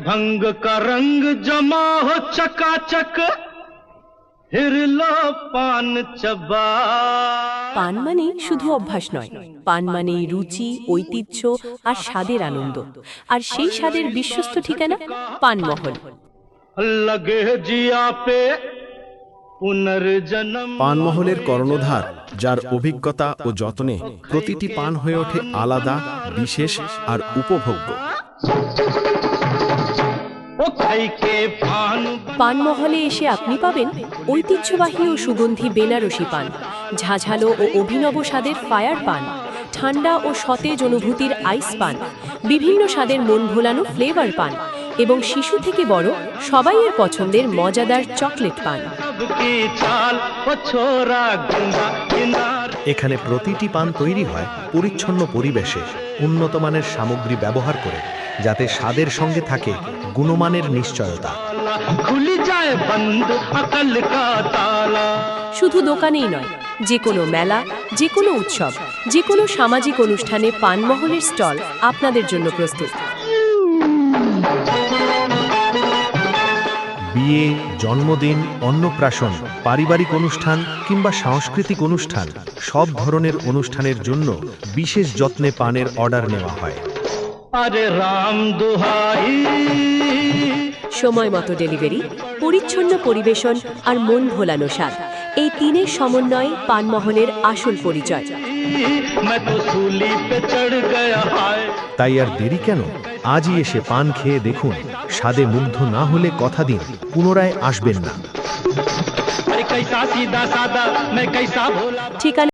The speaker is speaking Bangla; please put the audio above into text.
भंग का रंग जमा हो चकाचक फिर लो पान चबा। পান মানে শুধু অভ্যাস নয়, পান মানে রুচি, ঐতিহ্য আর স্বাদের আনন্দ। আর সেই স্বাদের বিশ্বস্ত ঠিকানা পানমহল। लगे जिया पे पुनर्जन्म। পানমহলের কর্ণধার, যার অভিজ্ঞতা ও যত্নে প্রতিটি পান হয়ে ওঠে আলাদা, বিশেষ আর উপভোগ্য। ओ खाई के पान পানমহলে এসে আপনি পাবেন ঐতিহ্যবাহী ও সুগন্ধি বেনারসি পান, ঝাঝালো ও অভিনব স্বাদের ফায়ার পান, ঠান্ডা ও সতেজ অনুভূতির আইস পান, বিভিন্ন স্বাদের মন ভোলানো ফ্লেভার পান এবং শিশু থেকে বড় সবাই এর পছন্দের মজাদার চকলেট পান। की चाल ओ छोरा गंगा किनार। এখানে প্রতিটি পান তৈরি হয় পরিচ্ছন্ন পরিবেশে, উন্নত মানের সামগ্রী ব্যবহার করে, যাতে স্বাদের সঙ্গে থাকে গুণমানের নিশ্চয়তা। खुली जाए बंद अकल का ताला। শুধু দোকানেই নয়, যে কোনো মেলা, যে কোনো উৎসব, যে কোনো সামাজিক অনুষ্ঠানে পানমহলের স্টল আপনাদের জন্য প্রস্তুত। বিয়ে, জন্মদিন, অন্নপ্রাশন, পারিবারিক অনুষ্ঠান কিংবা সাংস্কৃতিক অনুষ্ঠান, সব ধরনের অনুষ্ঠানের জন্য বিশেষ যত্নে পানের অর্ডার নেওয়া হয়। अरे राम दुहाई। সময় মতো ডেলিভারি, পরিচ্ছন্ন পরিবেশন আর মন ভোলানো স্বাদ, এই তিনের সমন্বয়ে পানমহলের আসল পরিচয়। मैं तो सूली पे चढ़ गया हाय। তাই আর দেরি কেন, আজই এসে পান খেয়ে দেখুন। স্বাদে মুগ্ধ না হলে কথা দিন পুনরায় আসবেন না। अरे कैसा सीधा सादा मैं कैसा भोला। ঠিকানা